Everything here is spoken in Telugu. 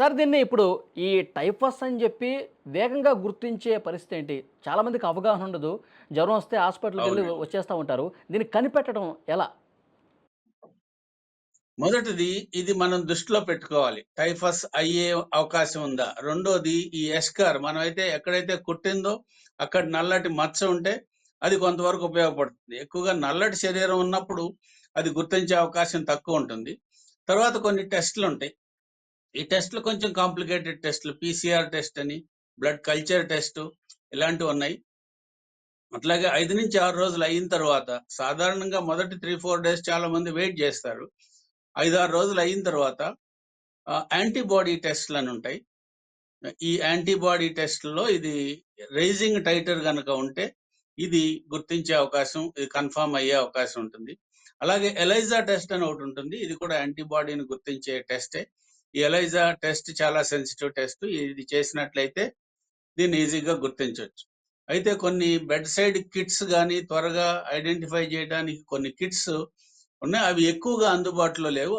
సార్ దీన్ని ఇప్పుడు ఈ టైఫస్ అని జెప్పి వేగంగా గుర్తించే పరిస్థితి ఏంటి? చాలామందికి అవగాహన ఉండదు. జ్వరం వస్తే హాస్పిటల్‌కెళ్ళి అవునండి. వచ్చేస్తా ఉంటారు. దీన్ని కనిపెట్టడం ఎలా? మొదటిది ఇది మనం దృష్టిలో పెట్టుకోవాలి. టైఫస్ అయ్యే అవకాశం ఉందా? రెండోది ఈ ఎస్కార్ మనమైతే ఎక్కడైతే కుట్టిందో అక్కడ నల్లటి మచ్చ ఉంటే అది కొంతవరకు ఉపయోగపడుతుంది. ఎక్కువగా నల్లటి శరీరం ఉన్నప్పుడు అది గుర్తించే అవకాశం తక్కువుంటుంది. తర్వాత కొన్ని టెస్ట్‌లుంటాయి. ఈ టెస్ట్‌లు కొంచెం కాంప్లికేటెడ్ టెస్ట్‌లు. పీసీఆర్ టెస్ట్ అని, బ్లడ్ కల్చర్ టెస్టు ఇలాంటివున్నాయి. అట్లాగే 5-6 రోజులు అయిన తర్వాత సాధారణంగా మొదటి 3, 4 డేస్ చాలా మంది వెయిట్ జేస్తారు. 5, 6 రోజులు అయిన తర్వాత యాంటీబాడీ టెస్ట్‌లనుంటాయి. ఈ యాంటీబాడీ టెస్ట్‌లో ఇది రైజింగ్ టైటర్ గనక ఉంటే ఇది గుర్తించే అవకాశం, ఇది కన్ఫర్మ్ అయ్యే అవకాశం ఉంటుంది. అలాగే ఎలైజా టెస్ట్ అని ఒకటుంటుంది. ఇది కూడా యాంటీబాడీని గుర్తించే టెస్టే. ఈ ఎలైజా టెస్ట్ చాలా సెన్సిటివ్ టెస్ట్. ఇది చేసినట్లయితే దీన్ని ఈజీగా గుర్తించొచ్చు. అయితే కొన్ని బెడ్ సైడ్ కిట్స్ గాని, త్వరగా ఐడెంటిఫై జేయడానికి కొన్ని కిట్స్ ఉన్నాయి. అవి ఎక్కువగా అందుబాటులో లేవు.